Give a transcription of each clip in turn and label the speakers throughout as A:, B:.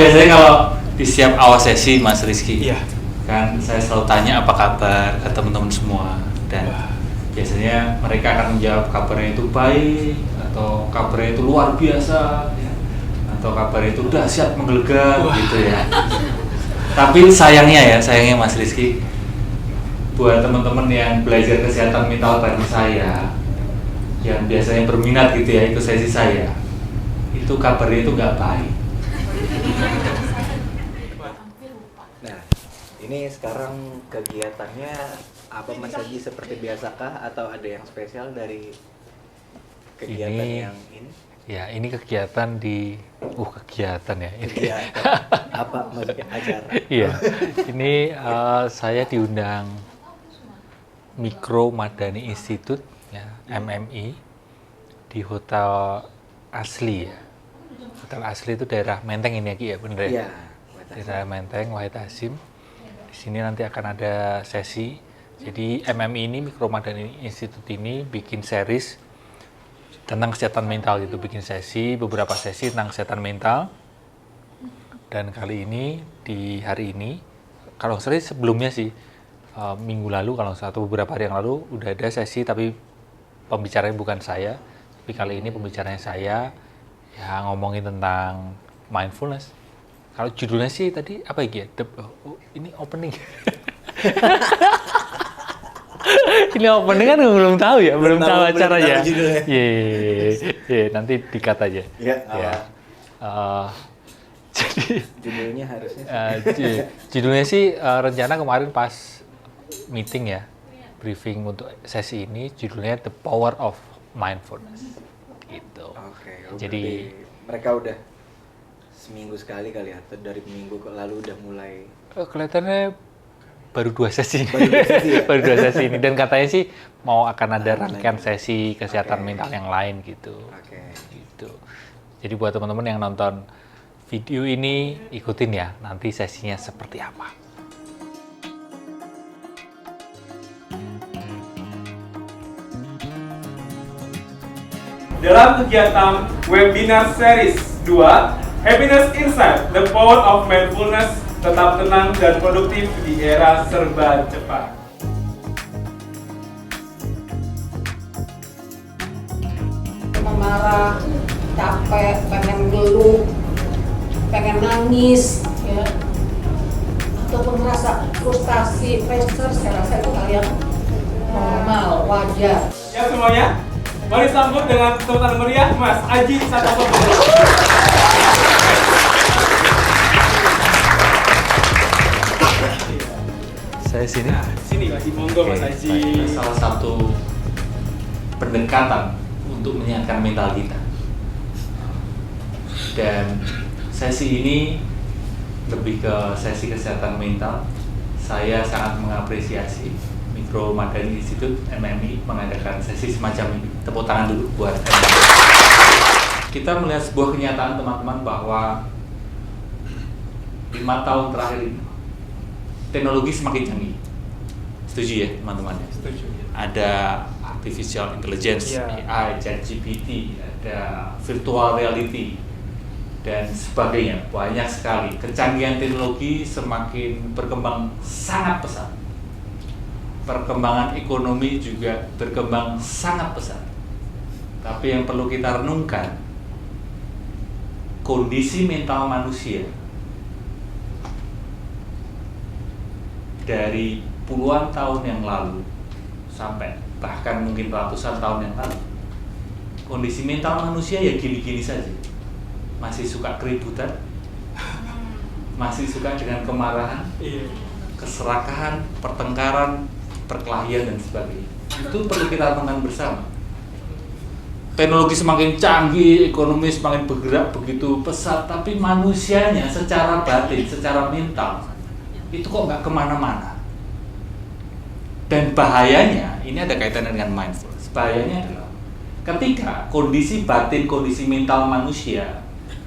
A: Biasanya kalau di setiap awal sesi Mas Rizky,
B: Iya.
A: kan saya selalu tanya apa kabar ke teman-teman semua, dan biasanya mereka akan menjawab kabarnya itu baik, atau kabarnya itu luar biasa, ya, atau kabarnya itu dahsyat menggelegar gitu ya. Tapi sayangnya Mas Rizky, buat teman-teman yang belajar kesehatan mental bareng saya, yang biasanya berminat gitu ya ikut sesi saya, itu kabarnya itu nggak baik.
C: Nah, ini sekarang kegiatannya apa Mas Haji, seperti biasakah atau ada yang spesial dari kegiatan yang ini?
A: Ya, ini kegiatan di kegiatan ya ini.
C: Kegiatan apa maksudnya, acara?
A: Iya. Ini saya diundang Mikro Madani Institute ya, MMI di Hotel Asli ya. Hotel Asli itu daerah Menteng ini ya Ki ya, bener ya?
C: Iya.
A: Daerah Menteng, Wahid Hasim. Di sini nanti akan ada sesi. Jadi MMI ini, Mikro Madani Institute ini bikin series tentang kesehatan mental gitu, bikin beberapa sesi tentang kesehatan mental. Dan kali ini, di hari ini, kalau sebelumnya sih, minggu lalu kalau atau beberapa hari yang lalu udah ada sesi, tapi pembicaranya bukan saya, tapi kali ini pembicaranya saya, ya ngomongin tentang mindfulness. Kalau judulnya sih tadi apa ya? Ini opening. Ini opening kan belum tahu ya, belum tahu acaranya. Iya, nanti di-cut aja.
C: Ya.
A: Jadi
C: Judulnya harusnya
A: judulnya sih rencana kemarin pas meeting ya, briefing untuk sesi ini, judulnya The Power of Mindfulness. Gitu.
C: Oke.
A: Jadi
C: mereka udah seminggu sekali kali atau dari minggu lalu udah mulai
A: kelihatannya baru 2 sesi.
C: ya?
A: Baru 2 sesi ini, dan katanya sih mau akan ada rangkaian sesi kesehatan mental yang lain gitu.
C: Oke.
A: Gitu. Jadi buat teman-teman yang nonton video ini, ikutin ya nanti sesinya seperti apa.
B: Dalam kegiatan webinar series 2, Happiness Insight, The Power of Mindfulness, tetap tenang dan produktif di era serba cepat.
D: Marah, capek, pengen ngeluh, pengen nangis, ya, ataupun merasa frustasi, pressure, saya rasa itu hal yang normal, wajar.
B: Ya semuanya, mari sambut dengan tepuk tangan meriah Mas Aji Satoso.
A: Saya sini.
B: Sini Mas Aji, monggo Mas Aji.
A: Salah satu pendekatan untuk menyehatkan mental kita. Dan sesi ini lebih ke sesi kesehatan mental. Saya sangat mengapresiasi Mikro Madani Institute MMI mengadakan sesi semacam ini. Tepuk tangan dulu buat MMI. Kita melihat sebuah kenyataan teman-teman bahwa 5 tahun terakhir ini teknologi semakin canggih. Setuju ya teman-teman?
B: Setuju.
A: Ada artificial intelligence, AI, ChatGPT, ada virtual reality, dan sebagainya. Banyak sekali. Kecanggihan teknologi semakin berkembang sangat pesat. Perkembangan ekonomi juga berkembang sangat pesat. Tapi yang perlu kita renungkan, kondisi mental manusia dari puluhan tahun yang lalu sampai bahkan mungkin ratusan tahun yang lalu, kondisi mental manusia ya gini-gini saja. Masih suka keributan, masih suka dengan kemarahan, keserakahan, pertengkaran, perkelahian, dan sebagainya. Itu perlu kita renungkan bersama. Teknologi semakin canggih, ekonomi semakin bergerak begitu pesat, tapi manusianya secara batin, secara mental, itu kok nggak kemana-mana. Dan bahayanya, ini ada kaitannya dengan mindfulness. Bahayanya adalah ketika kondisi batin, kondisi mental manusia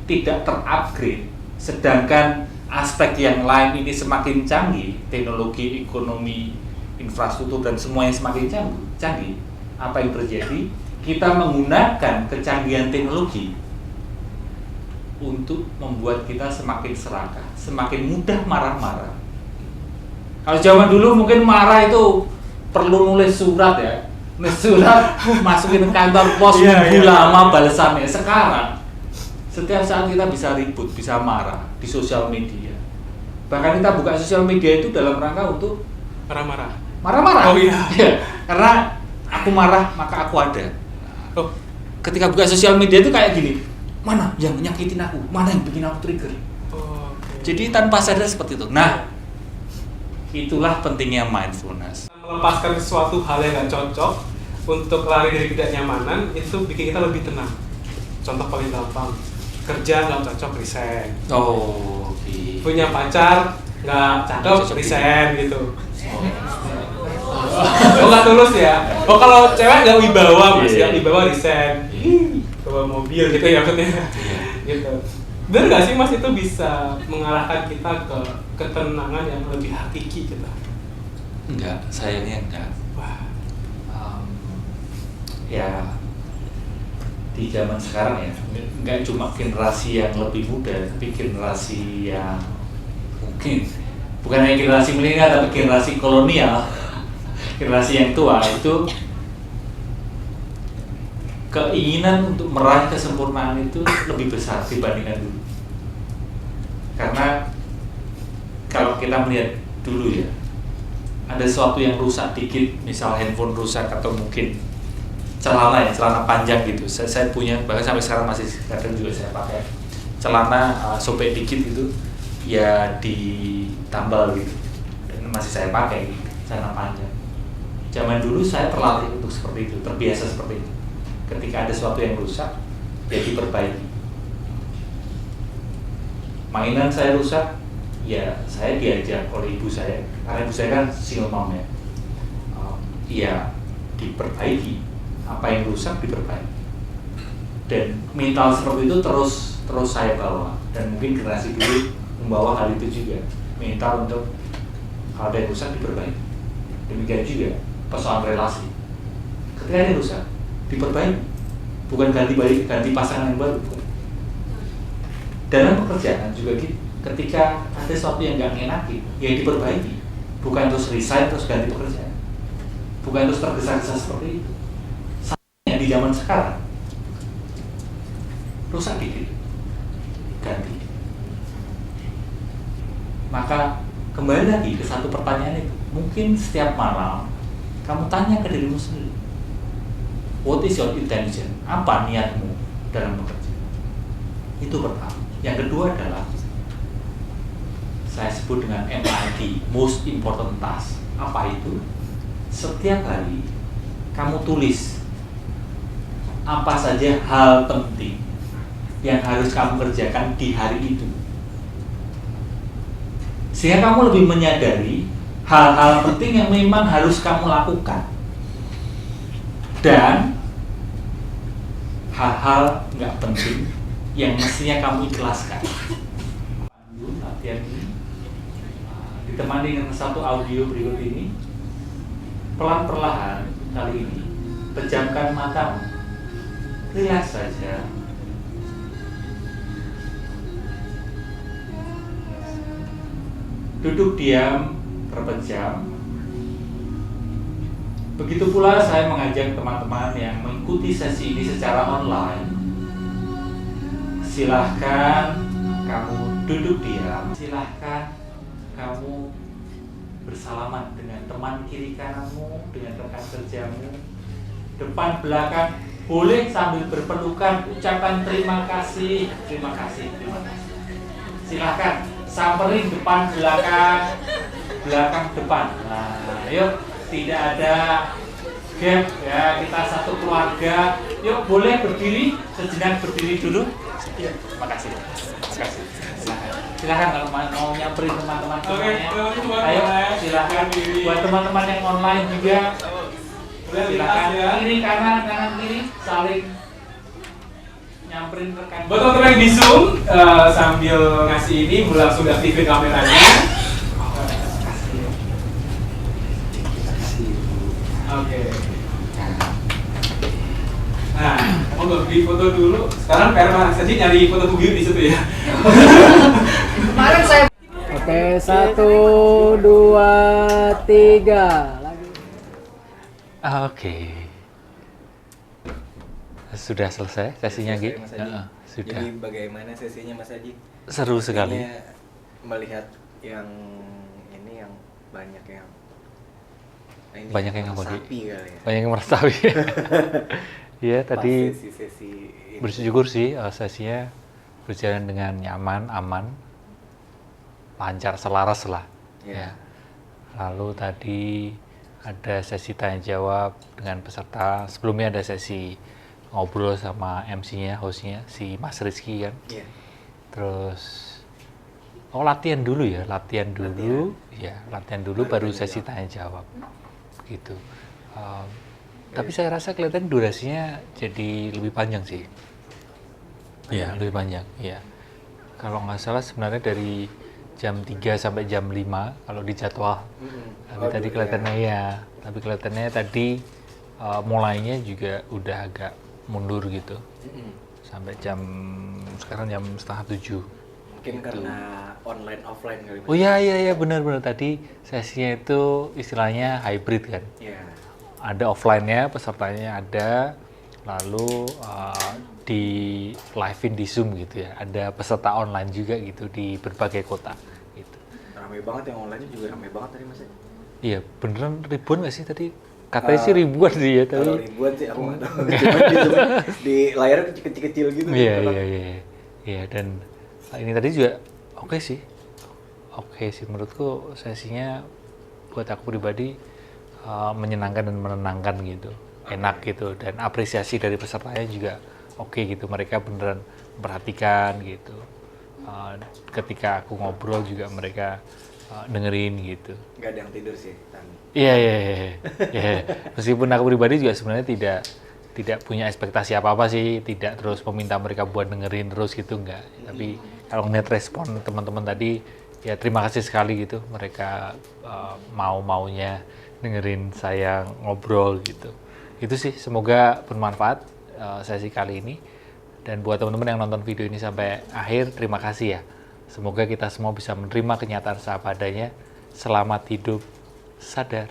A: tidak terupgrade, sedangkan aspek yang lain ini semakin canggih, teknologi, ekonomi, infrastruktur, dan semuanya semakin canggih. Apa yang terjadi? Kita menggunakan kecanggihan teknologi untuk membuat kita semakin serakah, semakin mudah marah-marah. Kalau zaman dulu mungkin marah itu perlu nulis surat ya, nulis surat masukin ke kantor pos nunggu lama balasannya. Sekarang setiap saat kita bisa ribut, bisa marah di sosial media. Bahkan kita buka sosial media itu dalam rangka untuk marah-marah.
B: Oh iya.
A: Karena aku marah maka aku ada.
B: Oh.
A: Ketika buka sosial media itu kayak gini, mana yang menyakitin aku, mana yang bikin aku trigger. Jadi tanpa sadar seperti itu. Nah, itulah pentingnya mindfulness.
B: Melepaskan sesuatu hal yang nggak cocok untuk lari dari ketidaknyamanan itu bikin kita lebih tenang. Contoh paling gampang, kerja nggak cocok, resign.
A: Oh, okay.
B: Punya pacar nggak cocok, resign gitu. Oh nggak tulus ya? Oh kalau cewek nggak wibawa mas, nggak wibawa resign. Bawa mobil gitu ya maksudnya. Gitu. Bener nggak sih mas itu bisa mengarahkan kita ke ketenangan yang lebih hakiki kita?
A: Enggak, sayangnya enggak.
B: Wah.
A: Ya di zaman sekarang ya, enggak cuma generasi yang lebih muda, tapi generasi yang mungkin bukan hanya generasi milenial tapi generasi kolonial, generasi yang tua itu keinginan untuk meraih kesempurnaan itu lebih besar dibandingkan dulu. Karena kalau kita melihat dulu ya, ada sesuatu yang rusak dikit, misal handphone rusak atau mungkin celana panjang gitu. Saya punya, bahkan sampai sekarang masih kadang juga saya pakai celana sobek dikit itu ya ditambal gitu, dan masih saya pakai gitu, celana panjang. Zaman dulu saya terlatih untuk seperti itu, terbiasa seperti itu. Ketika ada sesuatu yang rusak, ya diperbaiki. Mainan saya rusak, ya saya diajak oleh ibu saya, karena ibu saya kan single mom ya. Ya diperbaiki, apa yang rusak diperbaiki. Dan mental seperti itu terus saya bawa, dan mungkin generasi dulu membawa hal itu juga, mental untuk hal yang rusak diperbaiki. Demikian juga persoalan relasi, ketika ada yang rusak diperbaiki, bukan ganti pasangan yang baru. Dalam pekerjaan juga gitu, ketika ada sesuatu yang nggak ngenakin, ya diperbaiki, bukan terus resign terus ganti pekerjaan, bukan terus tergesa-gesa seperti itu. Sayangnya di zaman sekarang rusak dikit ganti. Maka kembali lagi ke satu pertanyaan itu, mungkin setiap malam kamu tanya ke dirimu sendiri, what is your intention? Apa niatmu dalam bekerja? Itu pertama. Yang kedua adalah saya sebut dengan MIT, most important task. Apa itu? Setiap hari kamu tulis apa saja hal penting yang harus kamu kerjakan di hari itu, sehingga kamu lebih menyadari hal-hal penting yang memang harus kamu lakukan, dan hal-hal nggak penting yang mestinya kamu ikhlaskan. Latihan ini ditemani dengan satu audio berikut ini. Pelan-perlahan kali ini pejamkan matamu, rileks saja. Duduk diam terpejam. Begitu pula saya mengajak teman-teman yang mengikuti sesi ini secara online. Silahkan kamu duduk diam. Silahkan kamu bersalaman dengan teman kiri kananmu, dengan rekan kerjamu, depan belakang. Boleh sambil berpelukan, ucapan terima kasih, terima kasih, terima kasih. Silahkan samperin depan belakang, belakang depan. Nah, yuk, tidak ada gap ya, kita satu keluarga. Yuk, boleh berdiri, sejenak berdiri dulu. Ya, terima kasih. Terima kasih. Silakan kalau mau nyamperin teman-teman semuanya. Ayo, silakan. Buat teman-teman yang online juga, silakan kiri kanan, kanan kiri, saling nyamperin rekan.
B: Buat teman-teman yang di Zoom sambil ngasih ini, langsung aktifin kameranya. Oke. Nah, Oh nggak beli foto dulu. Sekarang PR Mas Haji nyari foto bugil di situ ya.
D: Kemarin saya
E: Oke, 1, 2, 3. Lagi.
A: Oke. Sudah selesai sesinya
C: Selesai,
A: gitu.
C: Mas Haji.
A: Sudah.
C: Jadi bagaimana sesinya Mas Haji?
A: Seru sekali.
C: Kayaknya melihat yang ini yang banyak yang ini
A: Banyak yang apa, Di?
C: sapi kali ya.
A: Banyak yang meratapi. Iya,
C: Pas
A: tadi
C: sesi-sesi ini.
A: bersyukur sih sesinya berjalan dengan nyaman, aman, lancar, selaras lah.
C: Iya.
A: Ya. Lalu tadi ada sesi tanya jawab dengan peserta. Sebelumnya ada sesi ngobrol sama MC-nya, hostnya si Mas Rizky kan.
C: Iya.
A: Terus latihan dulu ya, latihan dulu baru sesi tanya jawab gitu. Tapi saya rasa kelihatan durasinya jadi lebih panjang sih. Iya, lebih panjang. Iya. Kalau nggak salah sebenarnya dari jam 3 sampai jam 5 kalau di jadwal. Tapi tadi kelihatannya tapi kelihatannya tadi mulainya juga udah agak mundur gitu. Sampai sekarang jam 6:30.
C: Mungkin karena online offline kali. Mas.
A: Oh iya benar-benar tadi sesinya itu istilahnya hybrid kan.
C: Iya.
A: Ada offline-nya, pesertanya ada, lalu di live-in di Zoom gitu ya. Ada peserta online juga gitu di berbagai kota gitu.
C: Ramai banget yang online juga ramai banget tadi Mas Haji.
A: Iya, beneran ribuan nggak sih tadi? Katanya sih ribuan sih ya,
C: Kalau
A: tapi
C: ribuan sih aku nggak tahu. Cuma di layarnya kecil-kecil gitu.
A: iya, dan ini tadi juga oke sih menurutku sesinya buat aku pribadi menyenangkan dan menenangkan gitu, enak gitu, dan apresiasi dari pesertanya juga oke gitu, mereka beneran memperhatikan gitu. Ketika aku ngobrol juga mereka dengerin gitu.
C: Nggak ada yang tidur sih.
A: Iya. Meskipun aku pribadi juga sebenarnya tidak punya ekspektasi apa-apa sih, tidak terus meminta mereka buat dengerin terus gitu, enggak. Tapi kalau ngeliat respon teman-teman tadi, ya terima kasih sekali gitu, mereka mau-maunya dengerin saya ngobrol gitu. Itu sih, semoga bermanfaat sesi kali ini. Dan buat teman-teman yang nonton video ini sampai akhir, terima kasih ya. Semoga kita semua bisa menerima kenyataan seadanya. Selamat hidup sadar.